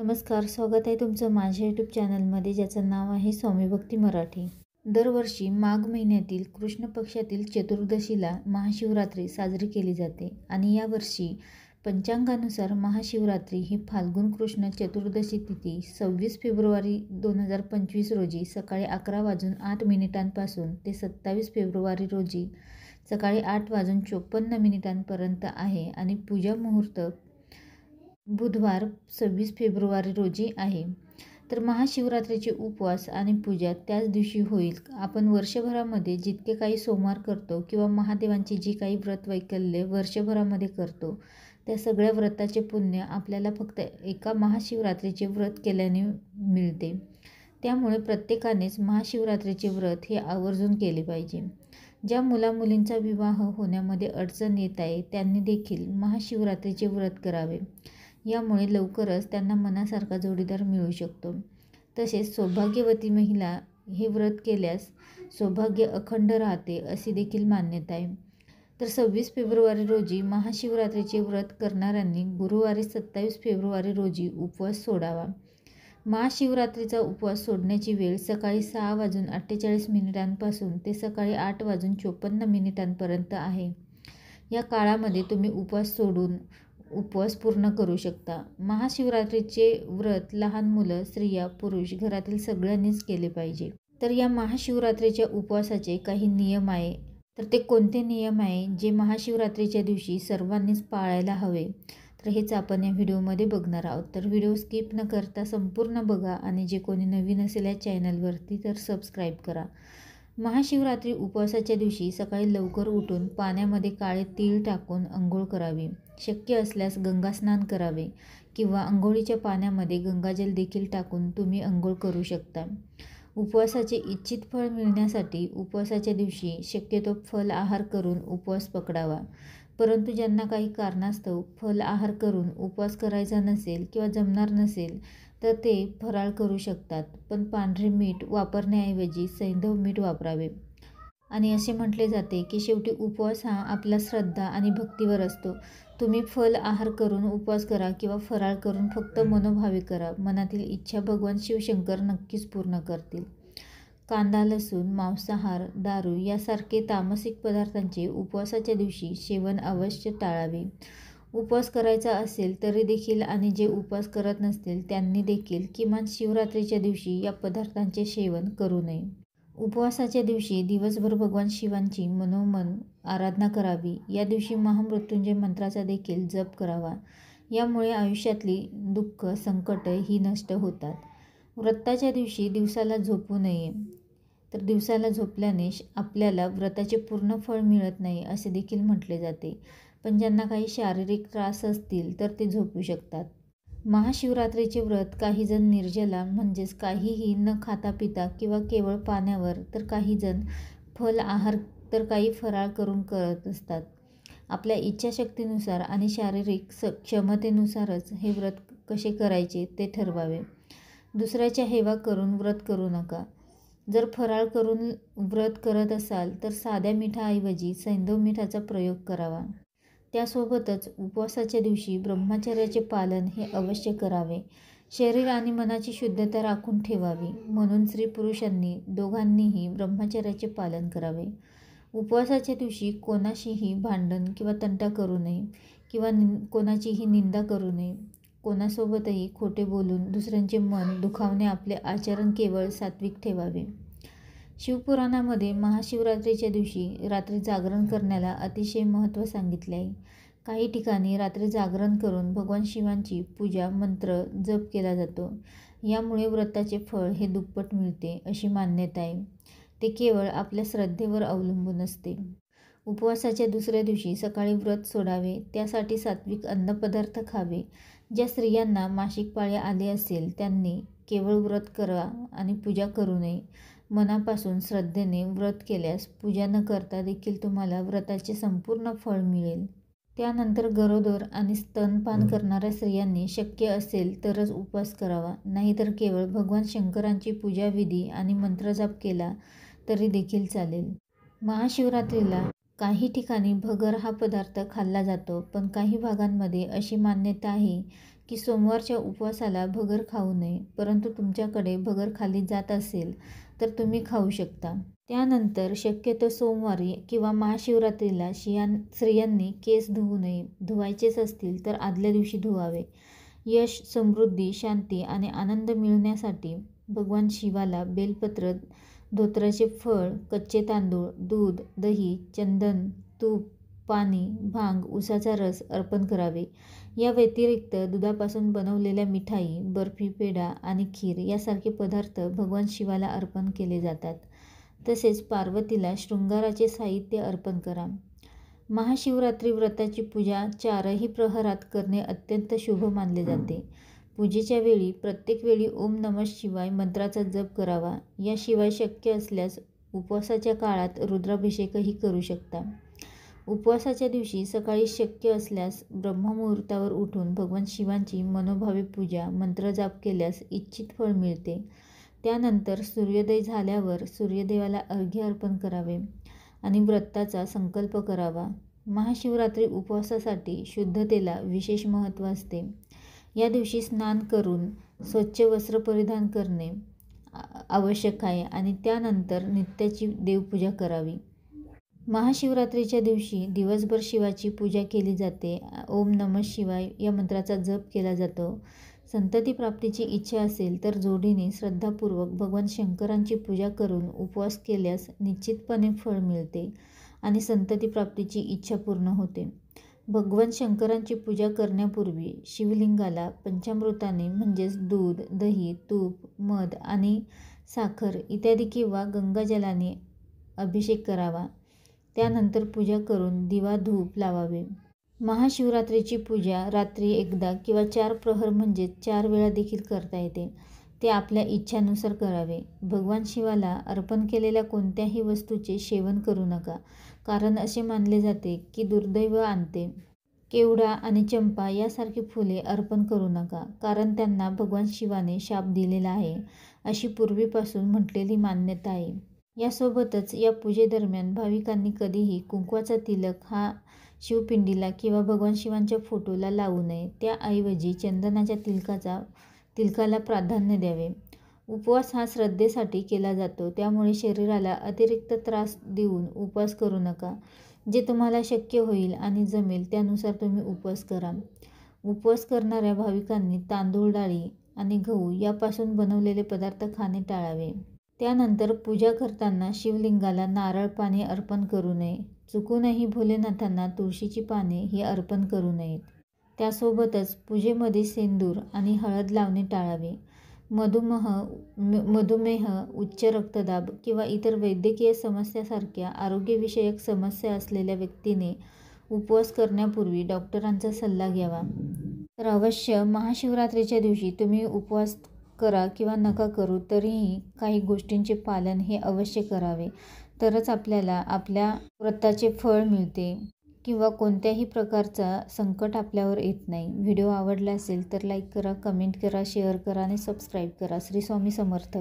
नमस्कार, स्वागत आहे तुमचं माझ्या यूट्यूब चॅनलमध्ये, ज्याचं नाव आहे स्वामी भक्ती मराठी. दरवर्षी माघ महिन्यातील कृष्ण पक्षातील चतुर्दशीला महाशिवरात्री साजरी केली जाते आणि यावर्षी पंचांगानुसार महाशिवरात्री ही फाल्गुन कृष्ण चतुर्दशी तिथी 26 फेब्रुवारी 2025 रोजी सकाळी 11:08 ते 27 फेब्रुवारी रोजी सकाळी 8:54 आहे आणि पूजा मुहूर्त बुधवार 26 फेब्रुवारी रोजी आहे. तर महाशिवरात्रीचे उपवास आणि पूजा त्याच दिवशी होईल. आपण वर्षभरामध्ये जितके काही सोमवार करतो किंवा महादेवांची जी काही व्रत वैकल्ये वर्षभरामध्ये करतो, त्या सगळ्या व्रताचे पुण्य आपल्याला फक्त एका महाशिवरात्रीचे व्रत केल्याने मिळते. त्यामुळे प्रत्येकानेच महाशिवरात्रीचे व्रत हे आवर्जून केले पाहिजे. ज्या मुलामुलींचा विवाह होण्यामध्ये अडचण येत आहे त्यांनी देखील महाशिवरात्रीचे व्रत करावे. यामुळे लवकरच त्यांना मनासारखा जोडीदार मिळू शकतो. तसेच सौभाग्यवती महिला हे व्रत केल्यास सौभाग्य अखंड राहते अशी देखील मान्यता आहे. तर 26 फेब्रुवारी रोजी महाशिवरात्रीचे व्रत करणाऱ्यांनी गुरुवारी 27 फेब्रुवारी रोजी उपवास सोडावा. महाशिवरात्रीचा उपवास सोडण्याची वेळ सकाळी 6:48 ते सकाळी 8:54 आहे. या काळामध्ये तुम्ही उपवास सोडून उपवास पूर्ण करू शकता. महाशिवरात्रीचे व्रत लहान मुलं, स्त्रिया, पुरुष घरातील सगळ्यांनीच केले पाहिजे. तर या महाशिवरात्रीच्या उपवासाचे काही नियम आहे. तर ते कोणते नियम आहे जे महाशिवरात्रीच्या दिवशी सर्वांनीच पाळायला हवे, तर हेच आपण या व्हिडिओमध्ये बघणार आहोत. तर व्हिडिओ स्किप न करता संपूर्ण बघा आणि जे कोणी नवीन असेल या चॅनलवरती तर सबस्क्राईब करा. महाशिवरात्री उपवासाच्या दिवशी सकाळी लवकर उठून पाण्यामध्ये काळे तीळ टाकून अंघोळ करावी. शक्य असल्यास गंगास्नान करावे किंवा अंघोळीच्या पाण्यामध्ये गंगाजल देखील टाकून तुम्ही अंघोळ करू शकता. उपवासाचे इच्छित फळ मिळण्यासाठी उपवासाच्या दिवशी शक्यतो फल आहार करून उपवास पकडावा. परंतु ज्यांना काही कारणास्तव फल आहार करून उपवास करायचा नसेल किंवा जमणार नसेल तर ते फराळ करू शकतात. पण पांढरे मीठ वापरण्याऐवजी सैंधव मीठ वापरावे. आणि असे म्हटले जाते की शेवटी उपवास हा आपला श्रद्धा आणि भक्तीवर असतो. तुम्ही फल आहार करून उपवास करा किंवा फराळ करून फक्त मनोभावे करा, मनातील इच्छा भगवान शिवशंकर नक्कीच पूर्ण करतील. कांदा, लसूण, मांसाहार, दारू यासारखे तामसिक पदार्थांचे उपवासाच्या दिवशी सेवन अवश्य टाळावे. उपवास करायचा असेल तरी देखील आणि जे उपवास करत नसतील त्यांनी देखील किमान शिवरात्रीच्या दिवशी या पदार्थांचे सेवन करू नये. उपवासाच्या दिवशी दिवसभर भगवान शिवांची मनोमन आराधना करावी. या दिवशी महामृत्युंजय मंत्राचा देखील जप करावा. यामुळे आयुष्यातली दुःख, संकट ही नष्ट होतात. व्रताच्या दिवशी दिवसाला झोपू नये. तर दिवसाला झोपल्याने आपल्याला व्रताचे पूर्ण फळ मिळत नाही असे देखील म्हटले जाते. पण ज्यांना काही शारीरिक त्रास असतील तर ते झोपू शकतात. महाशिवरात्रीचे व्रत काही जण निर्जला म्हणजेच काहीही न खाता पिता किंवा केवळ पाण्यावर, तर काही जण फल आहार तर काही फराळ करून करत असतात. आपल्या इच्छाशक्तीनुसार आणि शारीरिक क्षमतेनुसारच हे व्रत कसे करायचे ते ठरवावे. दुसऱ्याच्या हेवा करून व्रत करू नका. जर फराळ करून व्रत करत असाल तर साध्या मिठाऐवजी सैंधव मिठाचा प्रयोग करावा. त्यासोबतच उपवासाच्या दिवशी ब्रह्मचर्याचे पालन हे अवश्य करावे. शरीर आणि मनाची शुद्धता राखून ठेवावी. म्हणून स्त्री पुरुषांनी दोघांनीही ब्रह्मचर्याचे पालन करावे. उपवासाच्या दिवशी कोणाशीही भांडण किंवा तंटा करू नये किंवा कोणाचीही निंदा करू नये. कोणासोबतही खोटे बोलून दुसऱ्यांचे मन दुखावणे आपले आचरण केवळ सात्विक ठेवावे. शिवपुराणामध्ये महाशिवरात्रीच्या दिवशी रात्री जागरण करण्याला अतिशय महत्त्व सांगितले आहे. काही ठिकाणी रात्री जागरण करून भगवान शिवांची पूजा, मंत्र, जप केला जातो. यामुळे व्रताचे फळ हे दुप्पट मिळते अशी मान्यता आहे. ते केवळ आपल्या श्रद्धेवर अवलंबून असते. उपवासाच्या दुसऱ्या दिवशी सकाळी व्रत सोडावे. त्यासाठी सात्विक अन्नपदार्थ खावे. ज्या स्त्रियांना मासिक पाळी आले असेल त्यांनी केवळ व्रत करा आणि पूजा करू नये. मनापासून श्रद्धेने व्रत केल्यास पूजा न करता देखील तुम्हाला व्रताचे संपूर्ण फळ मिळेल. त्यानंतर गरोदर आणि स्तनपान करणाऱ्या स्त्रियांनी शक्य असेल तरच उपवास करावा. नाहीतर केवळ भगवान शंकरांची पूजाविधी आणि मंत्रजाप केला तरी देखील चालेल. महाशिवरात्रीला काही ठिकाणी भगर हा पदार्थ खाल्ला जातो, पण काही भागांमध्ये अशी मान्यता आहे की सोमवारच्या उपवासाला भगर खाऊ नये, परंतु तुमच्याकडे भगर खाल्ली जात असेल तर तुम्ही खाऊ शकता. त्यानंतर शक्यतो सोमवारी किंवा महाशिवरात्रीला स्त्रियांनी केस धुवू नये. धुवायचेच असतील तर आदल्या दिवशी धुवावे. यश, समृद्धी, शांती आणि आनंद मिळवण्यासाठी भगवान शिवाला बेलपत्र, धोत्राचे फळ, कच्चे तांदूळ, दूध, दही, चंदन, तूप, पाणी, भांग, उसाचा रस अर्पण करावे. या व्यतिरिक्त दुधापासून बनवलेल्या मिठाई, बर्फी, पेढा आणि खीर यासारखे पदार्थ भगवान शिवाला अर्पण केले जातात. तसेच पार्वतीला शृंगाराचे साहित्य अर्पण करा. महाशिवरात्री व्रताची पूजा 4ही प्रहरात करणे अत्यंत शुभ मानले जाते. पूजेच्या वेळी प्रत्येक वेळी ओम नमः शिवाय मंत्राचा जप करावा. याशिवाय शक्य असल्यास उपवासाच्या काळात रुद्राभिषेकही करू शकता. उपवासाच्या दिवशी सकाळी शक्य असल्यास ब्रह्ममुहूर्तावर उठून भगवान शिवांची मनोभावे पूजा, मंत्रजाप केल्यास इच्छित फळ मिळते. त्यानंतर सूर्योदय झाल्यावर सूर्यदेवाला अर्घ्य अर्पण करावे आणि व्रताचा संकल्प करावा. महाशिवरात्री उपवासासाठी शुद्धतेला विशेष महत्त्व असते. या दिवशी स्नान करून स्वच्छ वस्त्र परिधान करणे आवश्यक आहे आणि त्यानंतर नित्याची देवपूजा करावी. महाशिवरात्रीच्या दिवशी दिवसभर शिवाची पूजा केली जाते. ओम नमः शिवाय या मंत्राचा जप केला जातो. संतती प्राप्तीची इच्छा असेल तर जोडीने श्रद्धापूर्वक भगवान शंकरांची पूजा करून उपवास केल्यास निश्चितपणे फळ मिळते आणि संतती प्राप्तीची इच्छा पूर्ण होते. भगवान शंकरांची पूजा करण्यापूर्वी शिवलिंगाला पंचामृताने म्हणजेच दूध, दही, तूप, मध आणि साखर इत्यादी किंवा गंगाजलाने अभिषेक करावा. त्यानंतर पूजा करून दिवा धूप लावावे. महाशिवरात्रीची पूजा रात्री एकदा किंवा 4 प्रहर म्हणजेच 4 वेळा देखील करता येते. ते आपल्या इच्छानुसार करावे. भगवान शिवाला अर्पण केलेल्या कोणत्याही वस्तूचे सेवन करू नका, कारण असे मानले जाते की दुर्दैव आणते. केवडा आणि चंपा यासारखी फुले अर्पण करू नका, कारण त्यांना भगवान शिवाने शाप दिलेला आहे, अशी पूर्वीपासून म्हटलेली मान्यता आहे. यासोबतच या पूजेदरम्यान भाविकांनी कधीही कुंकवाचा तिलक हा शिवपिंडीला किंवा भगवान शिवांच्या फोटोला लावू नये. त्याऐवजी चंदनाच्या तिलकाला प्राधान्य द्यावे. उपवास हा श्रद्धेसाठी केला जातो, त्यामुळे शरीराला अतिरिक्त त्रास देऊन उपवास करू नका. जे तुम्हाला शक्य होईल आणि जमेल त्यानुसार तुम्ही उपवास करा. उपवास करणाऱ्या भाविकांनी तांदूळ, डाळी आणि गहू यापासून बनवलेले पदार्थ खाणे टाळावे. त्यानंतर पूजा करताना शिवलिंगाला नारळ पाणी अर्पण करू नये. चुकूनही भोलेनाथांना तुळशीची पाने ही अर्पण करू नयेत. त्यासोबतच पूजेमध्ये सेंदूर आणि हळद लावणे टाळावे. मधुमेह, उच्च रक्तदाब किंवा इतर वैद्यकीय समस्यासारख्या आरोग्यविषयक समस्या असलेल्या व्यक्तीने उपवास करण्यापूर्वी डॉक्टरांचा सल्ला घ्यावा. तर अवश्य महाशिवरात्रीच्या दिवशी तुम्ही उपवास करा किंवा नका करू, तरीही काही गोष्टींचे पालन हे अवश्य करावे. तरच आपल्याला आपल्या व्रताचे फळ मिळते किंवा कोणत्याही प्रकारचा संकट आपल्यावर येत नाही. व्हिडिओ आवडला असेल तर लाईक करा, कमेंट करा, शेअर करा आणि सबस्क्राईब करा. श्री स्वामी समर्थ.